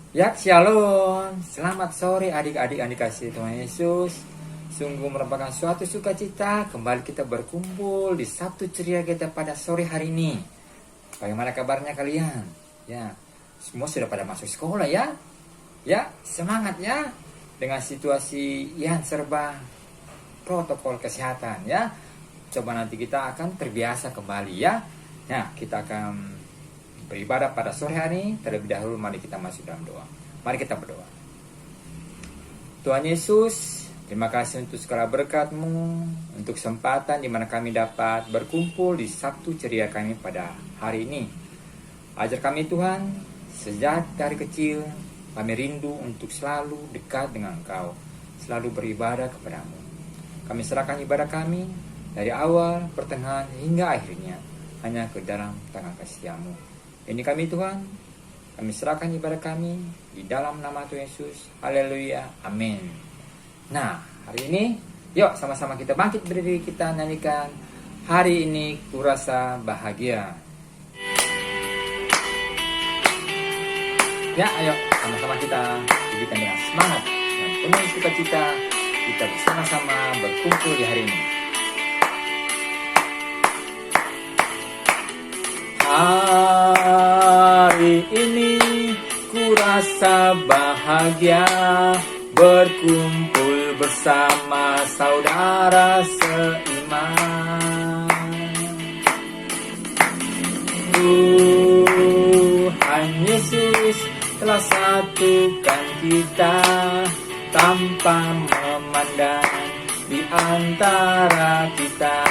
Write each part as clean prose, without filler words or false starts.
Ya, shalom. Selamat sore adik-adik yang dikasihi Tuhan Yesus. Sungguh merupakan suatu sukacita kembali kita berkumpul di Sabtu ceria kita pada sore hari ini. Bagaimana kabarnya kalian? Ya, semua sudah pada masuk sekolah ya? Ya, semangat ya. Dengan situasi yang serba protokol kesehatan ya. Coba nanti kita akan terbiasa kembali ya. Nah, kita akan beribadah pada sore hari ini. Terlebih dahulu mari kita masuk dalam doa. Mari kita berdoa. Tuhan Yesus, terima kasih untuk segala berkat-Mu, untuk kesempatan di mana kami dapat berkumpul di Sabtu ceria kami pada hari ini. Ajar kami Tuhan, sejak dari kecil kami rindu untuk selalu dekat dengan Engkau, selalu beribadah kepadamu. Kami serahkan ibadah kami dari awal, pertengahan hingga akhirnya hanya ke dalam tangan kasih-Mu. Ini kami Tuhan, kami serahkan ibadah kami di dalam nama Tuhan Yesus. Haleluya, amin. Nah, hari ini yuk sama-sama kita bangkit berdiri, kita nyanyikan Hari Ini Kurasa Bahagia. Ya, ayo sama-sama kita berikan dengan semangat dan penuh sukacita, kita bersama-sama berkumpul di hari ini. Hari ini ku rasa bahagia berkumpul bersama saudara seiman. Tuhan Yesus telah satukan kita tanpa memandang di antara kita.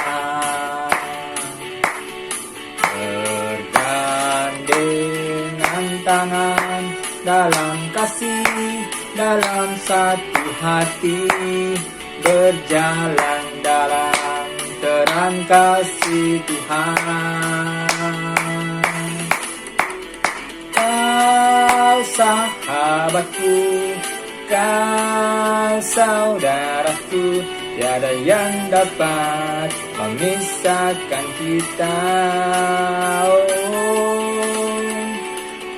Dengan tangan dalam kasih, dalam satu hati, berjalan dalam terang kasih Tuhan. Kau sahabatku, kau saudaraku, tiada yang dapat memisahkan kita.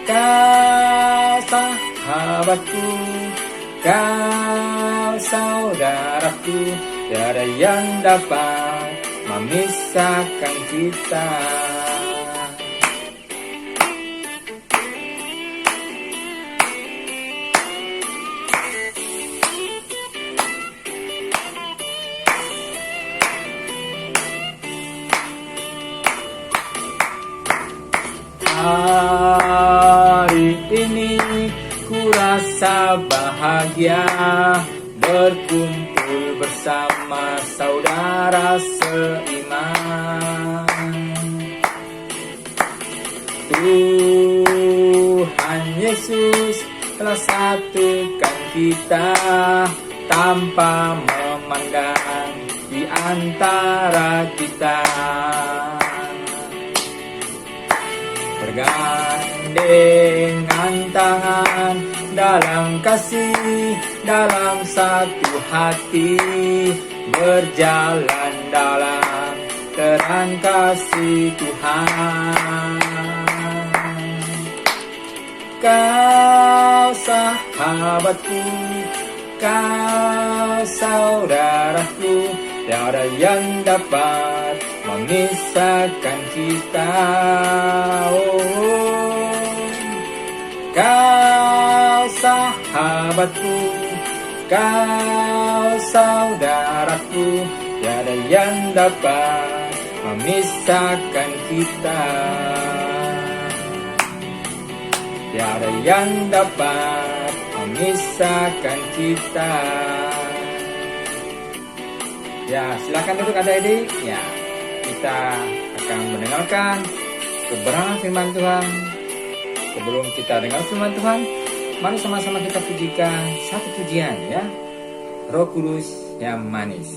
Kau sahabatku, kau saudaraku, tiada yang dapat memisahkan kita. Hari ini ku rasa bahagia berkumpul bersama saudara seiman. Tuhan Yesus telah satukan kita tanpa memandang di antara kita. Bergandengan tangan dalam kasih, dalam satu hati, berjalan dalam terang kasih Tuhan. Kau sahabatku, kau saudaraku, tiada yang dapat memisahkan kita. Kau sahabatku, kau saudaraku, tiada yang dapat memisahkan kita. Tiada yang dapat memisahkan kita. Ya, silakan duduk adik-adik. Ya, kita akan mendengarkan kebenaran firman Tuhan. Sebelum kita dengar firman Tuhan, mari sama-sama kita pujikan satu pujian ya. Roh Kudus yang manis.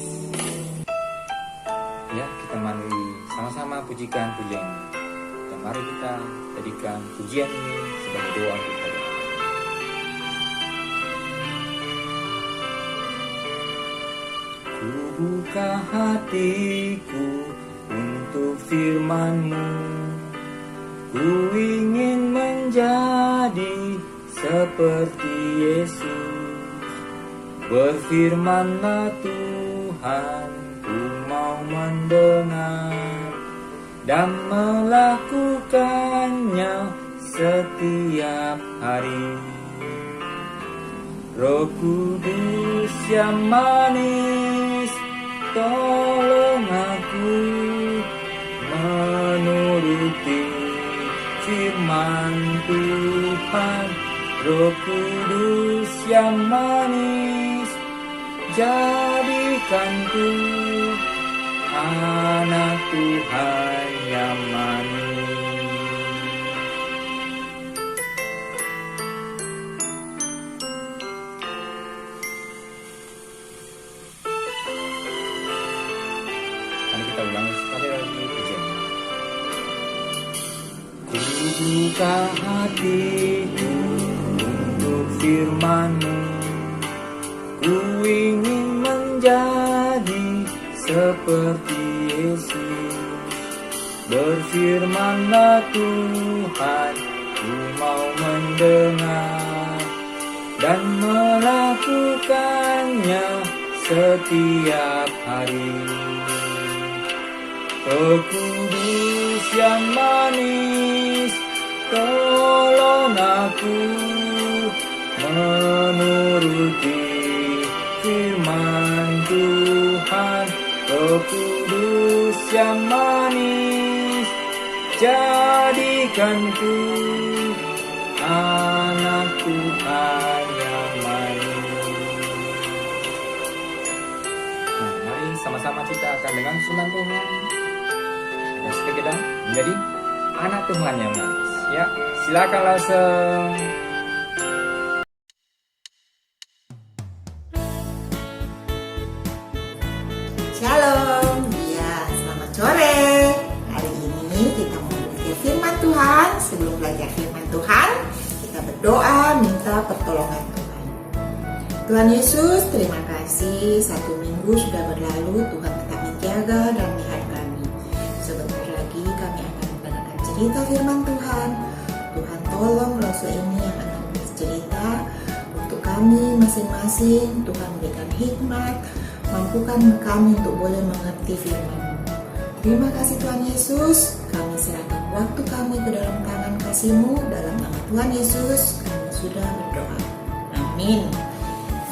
Ya, kita mari sama-sama pujikan pujian ini. Dan mari kita jadikan pujian ini sebagai doa kita. Ku buka hatiku untuk firman-Mu, ku ingin menjadi seperti Yesus. Berfirmanlah Tuhan, ku mau mendengar dan melakukannya setiap hari. Roh Kudus yang manis, tolong aku menuruti firman Tuhan. Roh Kudus yang manis, jadikanku anak Tuhan yang manis. Kita ulang sekali lagi pujiannya. Ku buka hatiku untuk firman-Mu, ku ingin menjadi seperti Yesus. Berfirmanlah Tuhan, ku mau mendengar dan melakukannya setiap hari. Roh Kudus yang manis, tolong aku menuruti firman Tuhan. Roh Kudus yang manis, jadikanku anak Tuhan yang manis. Nah, mari sama-sama kita akan dengan firman Tuhan supaya kita menjadi anak Tuhan yang manis. Ya, silakan langsung. Shalom, ya selamat sore. Hari ini kita mau belajar firman Tuhan. Sebelum belajar firman Tuhan, kita berdoa minta pertolongan Tuhan. Tuhan Yesus, terima kasih 1 minggu sudah berlalu. Tuhan tetap menjaga dan melihat kami. Sebentar lagi kami akan mendengarkan cerita firman Tuhan. Tuhan tolong Rasul ini yang akan bercerita untuk kami masing-masing. Tuhan berikan hikmat, mampukan kami untuk boleh mengerti firman-Mu. Terima kasih Tuhan Yesus. Kami serahkan waktu kami ke dalam tangan kasih-Mu. Dalam nama Tuhan Yesus kami sudah berdoa. Amin.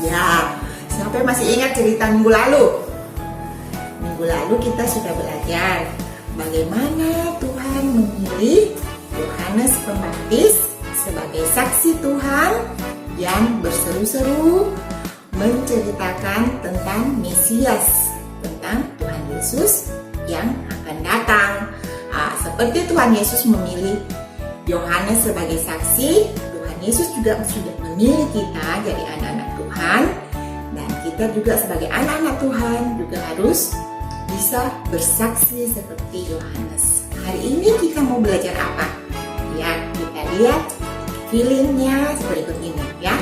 Ya, siapa yang masih ingat cerita minggu lalu? Minggu lalu kita sudah belajar bagaimana Tuhan memilih Yohanes Pembaptis sebagai saksi Tuhan yang berseru-seru menceritakan tentang Mesias, tentang Tuhan Yesus yang akan datang. Seperti Tuhan Yesus memilih Yohanes sebagai saksi, Tuhan Yesus juga sudah memilih kita jadi anak-anak Tuhan, dan kita juga sebagai anak-anak Tuhan juga harus bisa bersaksi seperti Yohanes. Hari ini kita mau belajar apa? Ya, kita lihat filmnya berikut ini ya.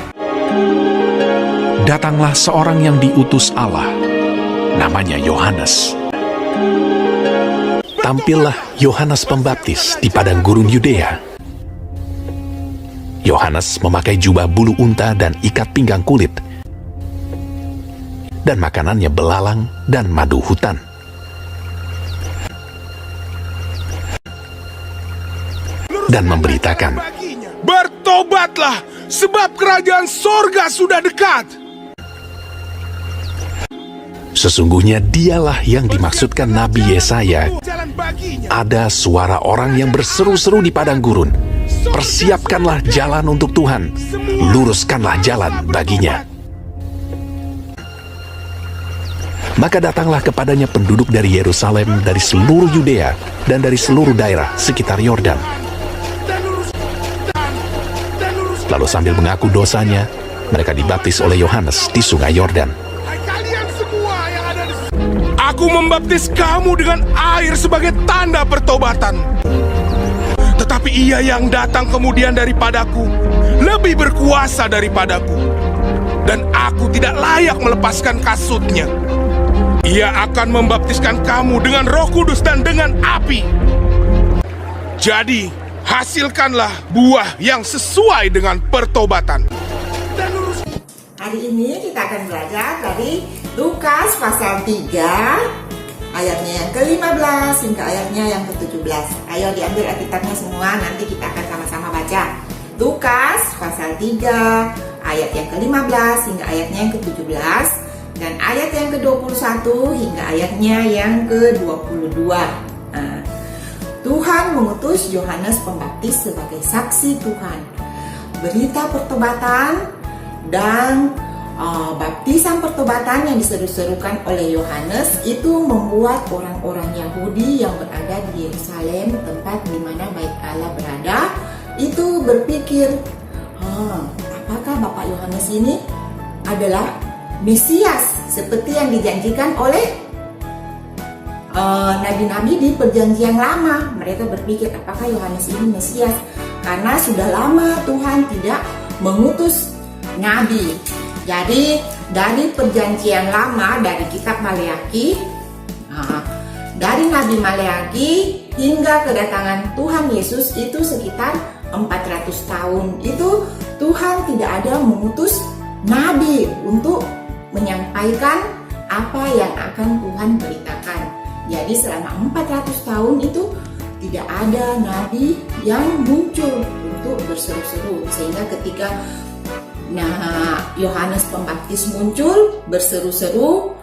Datanglah seorang yang diutus Allah, namanya Yohanes. Tampillah Yohanes Pembaptis di padang gurun Yudea. Yohanes memakai jubah bulu unta dan ikat pinggang kulit, dan makanannya belalang dan madu hutan. Dan memberitakan, "Bertobatlah, sebab kerajaan sorga sudah dekat." Sesungguhnya dialah yang dimaksudkan Nabi Yesaya. Ada suara orang yang berseru-seru di padang gurun, "Persiapkanlah jalan untuk Tuhan, luruskanlah jalan baginya." Maka datanglah kepadanya penduduk dari Yerusalem, dari seluruh Yudea, dan dari seluruh daerah sekitar Yordan. Lalu sambil mengaku dosanya, mereka dibaptis oleh Yohanes di sungai Yordan. Aku membaptis kamu dengan air sebagai tanda pertobatan. Tetapi ia yang datang kemudian daripadaku lebih berkuasa daripadaku, dan aku tidak layak melepaskan kasutnya. Ia akan membaptiskan kamu dengan Roh Kudus dan dengan api. Jadi, hasilkanlah buah yang sesuai dengan pertobatan. Hari ini kita akan belajar dari Lukas pasal 3 ayatnya yang ke-15 hingga ayatnya yang ke-17. Ayo diambil Alkitabnya semua, nanti kita akan sama-sama baca. Lukas pasal 3 ayat yang ke-15 hingga ayatnya yang ke-17 dan ayat yang ke-21 hingga ayatnya yang ke-22. Tuhan mengutus Yohanes Pembaptis sebagai saksi Tuhan. Berita pertobatan dan baptisan pertobatan yang diseru-serukan oleh Yohanes itu membuat orang-orang Yahudi yang berada di Yerusalem, tempat di mana Bait Allah berada, itu berpikir, apakah Bapak Yohanes ini adalah Mesias seperti yang dijanjikan oleh nabi-nabi di perjanjian lama. Mereka berpikir, apakah Yohanes ini Mesias? Karena sudah lama Tuhan tidak mengutus nabi. Jadi dari perjanjian lama, dari kitab Maleaki, dari Nabi Maleaki hingga kedatangan Tuhan Yesus itu sekitar 400 tahun. Itu Tuhan tidak ada mengutus nabi untuk menyampaikan apa yang akan Tuhan beritakan. Jadi selama 400 tahun itu tidak ada nabi yang muncul untuk berseru-seru. Sehingga ketika Yohanes Pembaptis muncul berseru-seru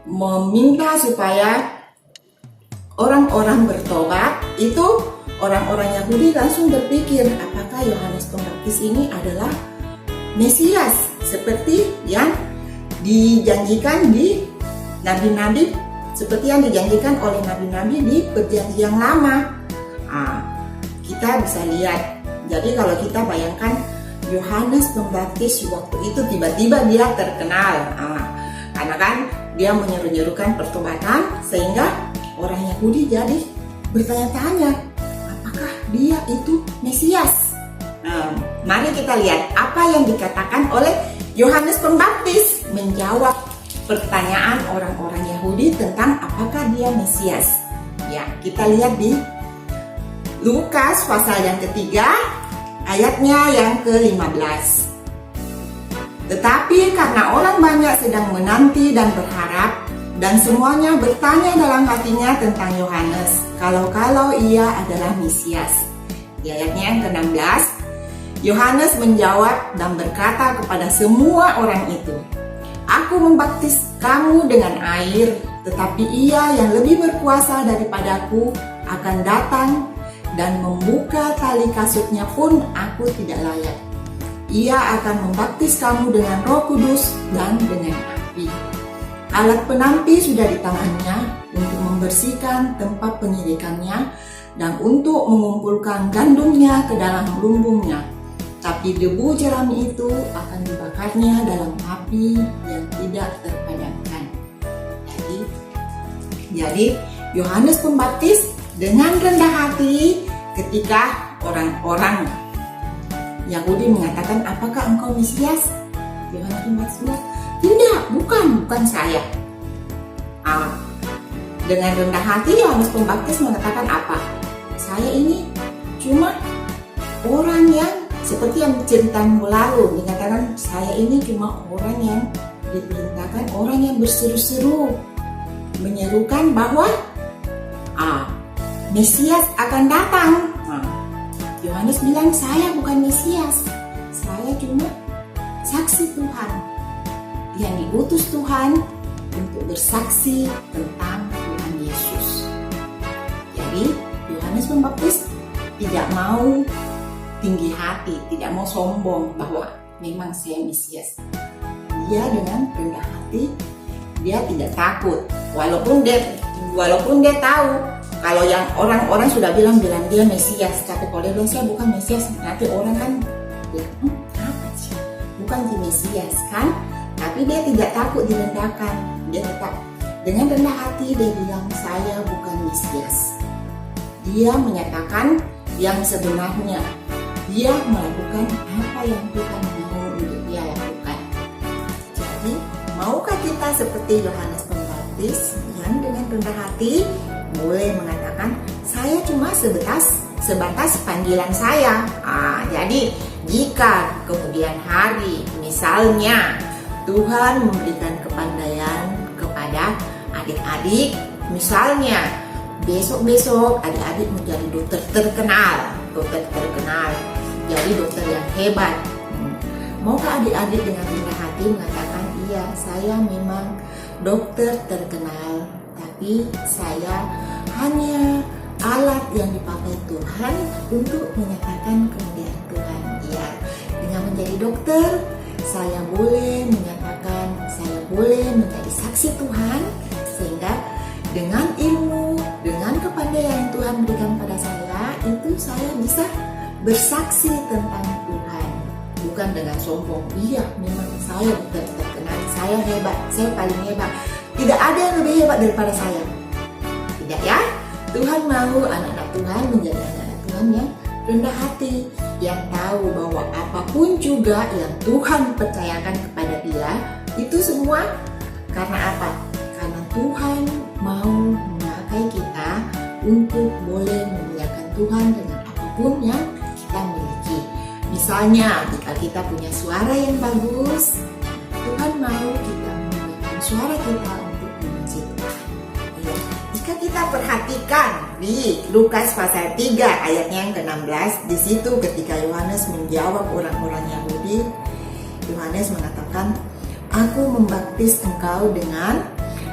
meminta supaya orang-orang bertobat, itu orang-orang Yahudi langsung berpikir, apakah Yohanes Pembaptis ini adalah Mesias seperti yang dijanjikan di nabi-nabi, seperti yang dijanjikan oleh nabi-nabi di perjanjian lama. Kita bisa lihat. Jadi kalau kita bayangkan Yohanes Pembaptis waktu itu tiba-tiba dia terkenal, karena kan dia menyeru-nyerukan pertobatan, sehingga orang Yahudi jadi bertanya-tanya, apakah dia itu Mesias? Mari kita lihat apa yang dikatakan oleh Yohanes Pembaptis menjawab pertanyaan orang-orang Yahudi tentang apakah dia Mesias. Ya, kita lihat di Lukas pasal yang ketiga ayatnya yang ke-15. Tetapi karena orang banyak sedang menanti dan berharap, dan semuanya bertanya dalam hatinya tentang Yohanes, kalau ia adalah Mesias. Di ayatnya yang ke-16, Yohanes menjawab dan berkata kepada semua orang itu, Aku membaptis kamu dengan air, tetapi Ia yang lebih berkuasa daripadaku akan datang, dan membuka tali kasutnya pun aku tidak layak. Ia akan membaptis kamu dengan Roh Kudus dan dengan api. Alat penampi sudah di tangannya untuk membersihkan tempat penyirikannya dan untuk mengumpulkan gandumnya ke dalam lumbungnya. Tapi debu jerami itu akan dibakarnya dalam api yang tidak terpadamkan. Jadi Yohanes Pembaptis dengan rendah hati ketika orang-orang Yahudi mengatakan, apakah engkau Mesias? Yohanes Pembaptis bilang, tidak, bukan saya. Dengan rendah hati Yohanes Pembaptis mengatakan apa? Saya ini cuma orang yang seperti yang cerita lalu dikatakan, saya ini cuma orang yang diperintahkan, orang yang berseru-seru menyerukan bahwa Mesias akan datang. Yohanes bilang, saya bukan Mesias, saya cuma saksi Tuhan yang diutus Tuhan untuk bersaksi tentang Tuhan Yesus. Jadi Yohanes Pembaptis tidak mau tinggi hati, tidak mau sombong bahwa memang saya Mesias. Dia dengan rendah hati, dia tidak takut, walaupun dia tahu kalau yang orang-orang sudah bilang dia Mesias, tapi kalau dia bilang saya bukan Mesias, nanti orang kan bilang, apa sih? Bukan si Mesias kan? Tapi dia tidak takut direndahkan, dia tetap dengan rendah hati dia bilang saya bukan Mesias. Dia menyatakan yang sebenarnya, dia melakukan apa yang Tuhan mau untuk dia lakukan. Jadi maukah kita seperti Yohanes Pembaptis yang dengan rendah hati boleh mengatakan saya cuma sebatas panggilan saya. Jadi jika kemudian hari misalnya Tuhan memberikan kepandaian kepada adik-adik, misalnya besok-besok adik-adik menjadi dokter terkenal, jadi dokter yang hebat. Maukah adik-adik dengan rendah hati mengatakan, iya saya memang dokter terkenal, tapi saya hanya alat yang dipakai Tuhan untuk menyatakan kemuliaan Tuhan. Ya, dengan menjadi dokter, saya boleh menyatakan, saya boleh menjadi saksi Tuhan, sehingga dengan ilmu, dengan kepandaian yang Tuhan berikan pada saya, itu saya bisa bersaksi tentang Tuhan. Bukan dengan sombong, iya memang saya dokter terkenal, saya hebat, saya paling hebat. Tidak ada yang lebih hebat daripada saya. Tidak ya? Tuhan mau anak-anak Tuhan menjadi anak-anak Tuhan yang rendah hati, yang tahu bahwa apapun juga yang Tuhan percayakan kepada dia, itu semua karena apa? Karena Tuhan mau memakai kita untuk boleh memuliakan Tuhan dengan apapun yang kita miliki. Misalnya, jika kita punya suara yang bagus, Tuhan mau kita menggunakan suara kita untuk memuji Tuhan. Ya. Jika kita perhatikan di Lukas pasal 3 ayatnya yang ke-16, di situ ketika Yohanes menjawab orang-orang Yahudi, Yohanes mengatakan, "Aku membaptis engkau dengan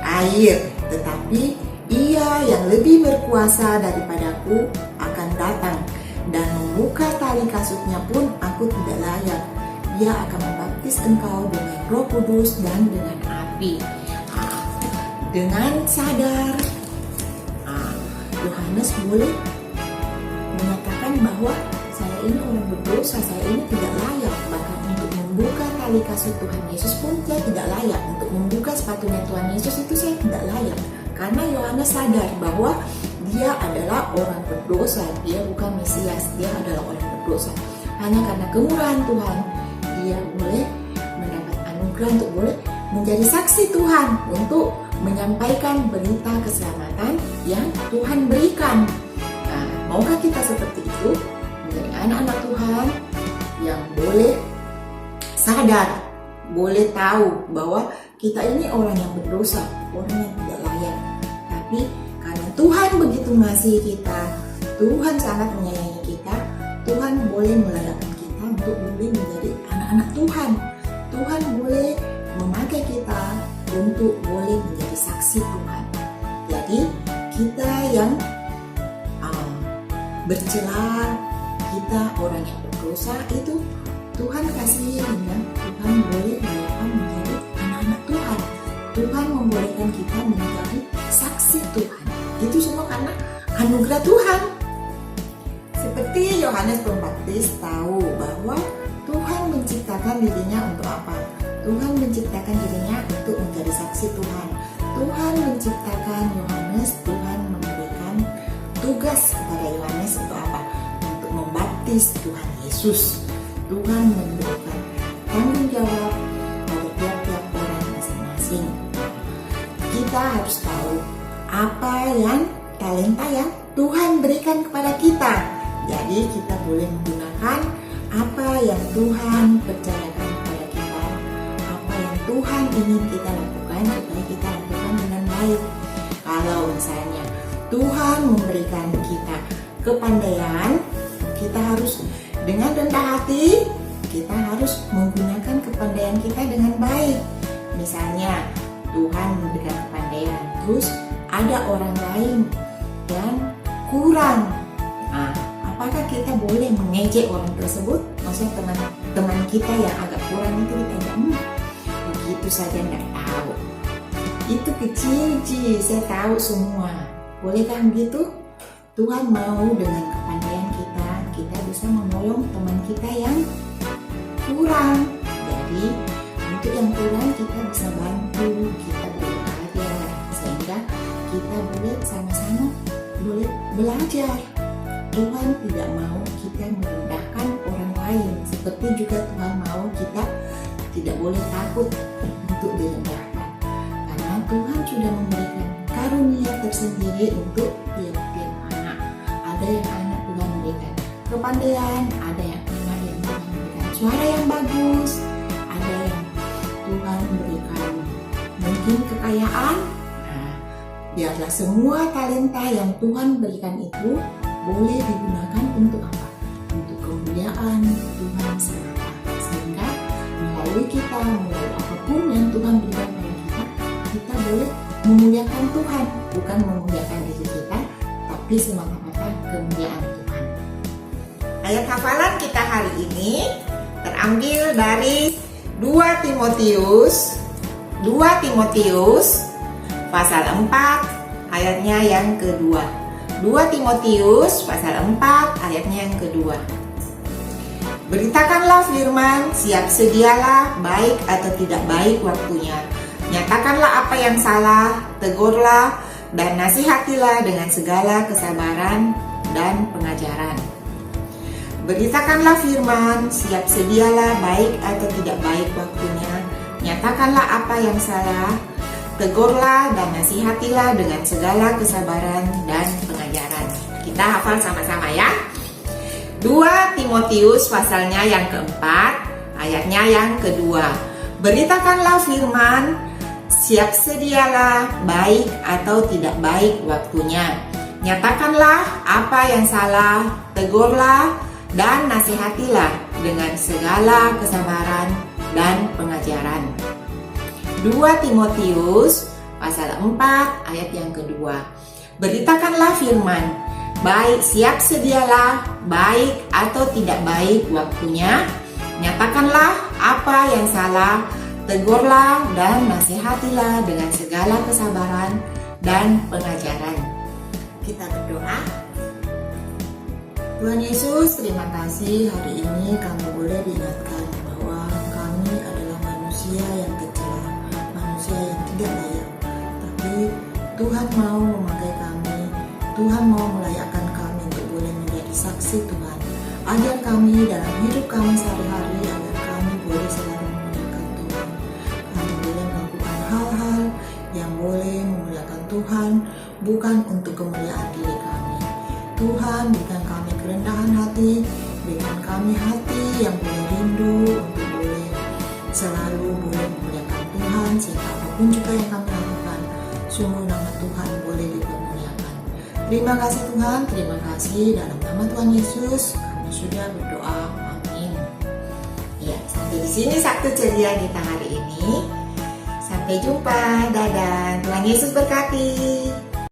air, tetapi Ia yang lebih berkuasa daripadaku akan datang, dan membuka tali kasutnya pun aku tidak layak. Dia akan membaptis engkau dengan Roh Kudus dan dengan api." Dengan sadar, Yohanes boleh menyatakan bahwa saya ini orang berdosa, saya ini tidak layak. Bahkan untuk membuka tali kasut Tuhan Yesus pun saya tidak layak. Untuk membuka sepatunya Tuhan Yesus itu saya tidak layak. Karena Yohanes sadar bahwa dia adalah orang berdosa, dia bukan Mesias, dia adalah orang berdosa. Hanya karena kemurahan Tuhan, dia boleh mendapat anugerah untuk boleh menjadi saksi Tuhan, untuk menyampaikan berita keselamatan yang Tuhan berikan. Maukah kita seperti itu, menjadi anak-anak Tuhan yang boleh sadar, boleh tahu bahwa kita ini orang yang berdosa, orang yang tidak layak. Tapi karena Tuhan begitu mengasihi kita, Tuhan sangat menyayangi kita, Tuhan boleh melayakkan kita untuk boleh menjadi anak-anak Tuhan. Tuhan boleh memakai kita untuk boleh menjadi saksi Tuhan. Jadi kita yang bercela, kita orang yang berdosa itu Tuhan kasih dengan Tuhan boleh melayakkan menjadi anak-anak Tuhan. Tuhan membolehkan kita menjadi saksi Tuhan. Itu semua karena anugerah Tuhan. Seperti Yohanes Pembaptis tahu bahwa Tuhan menciptakan dirinya untuk apa? Tuhan menciptakan dirinya untuk menjadi saksi Tuhan. Tuhan menciptakan Yohanes, Tuhan memberikan tugas kepada Yohanes untuk apa? Untuk membaptis Tuhan Yesus. Tuhan memberikan tanggung jawab pada tiap-tiap orang masing-masing. Kita harus tahu apa yang talenta yang Tuhan berikan kepada kita. Jadi kita boleh menggunakan apa yang Tuhan percayakan kepada kita, apa yang Tuhan ingin kita lakukan supaya kita lakukan dengan baik. Kalau misalnya Tuhan memberikan kita kepandaian, kita harus dengan rendah hati, kita harus menggunakan kepandaian kita dengan baik. Misalnya Tuhan memberikan kepandaian, terus ada orang lain yang kurang. Apakah kita boleh mengejek orang tersebut? Maksudnya teman kita yang agak kurang itu kita begitu saja nggak tahu. Itu kecil, saya tahu semua. Bolehkah begitu? Tuhan mau dengan kepandaian kita bisa menolong teman kita yang kurang. Jadi untuk yang kurang kita bisa bantu, kita boleh belajar, sehingga kita boleh sama-sama boleh belajar. Tuhan tidak mau kita merendahkan orang lain, seperti juga Tuhan mau kita tidak boleh takut untuk direndahkan. Karena Tuhan sudah memberikan karunia tersendiri untuk tiap-tiap anak. kepandaian, ada yang Tuhan berikan suara yang bagus, ada yang Tuhan berikan mungkin kekayaan. Nah, biarlah semua talenta yang Tuhan berikan itu boleh digunakan untuk apa? Untuk kemuliaan Tuhan semata. Sehingga melalui kita, melalui apapun yang Tuhan berikan pada kita, kita boleh memuliakan Tuhan, bukan memuliakan diri kita, tapi semata-mata kemuliaan Tuhan. Ayat hafalan kita hari ini terambil dari 2 Timotius pasal 4 ayatnya yang kedua. 2 Timotius pasal 4 ayatnya yang kedua. Beritakanlah firman, siap sedialah, baik atau tidak baik waktunya. Nyatakanlah apa yang salah, tegurlah, dan nasihatilah dengan segala kesabaran dan pengajaran. Beritakanlah firman, siap sedialah, baik atau tidak baik waktunya. Nyatakanlah apa yang salah, tegurlah, dan nasihatilah dengan segala kesabaran dan pengajaran. Kita hafal sama-sama ya. 2 Timotius pasalnya yang keempat, ayatnya yang kedua. Beritakanlah firman, siap sedialah, baik atau tidak baik waktunya. Nyatakanlah apa yang salah, tegurlah, dan nasihatilah dengan segala kesabaran dan pengajaran. 2 Timotius pasal 4 ayat yang kedua. Beritakanlah firman, baik siap sedialah, baik atau tidak baik waktunya. Nyatakanlah apa yang salah, tegurlah dan nasihatilah dengan segala kesabaran dan pengajaran. Kita berdoa. Tuhan Yesus, terima kasih hari ini kami boleh diingatkan bahwa kami adalah manusia yang tercela, manusia yang tidak layak. Tapi Tuhan mau memakai kami, Tuhan mau melayakkan kami untuk boleh menjadi saksi Tuhan. Ajar kami dalam hidup kami sehari-hari agar kami boleh selalu memuliakan Tuhan. Kami boleh melakukan hal-hal yang boleh memuliakan Tuhan, bukan untuk kemuliaan diri kami. Tuhan, berikan kami kerendahan hati, berikan kami hati yang boleh rindu untuk boleh selalu boleh memuliakan Tuhan, sehingga apapun juga yang kami lakukan, sungguh nama Tuhan boleh dipermuliakan. Terima kasih Tuhan, terima kasih dalam nama Tuhan Yesus kami sudah berdoa, amin. Ya, sampai di sini Sabtu ceria kita hari ini. Sampai jumpa, dadah. Tuhan Yesus berkati.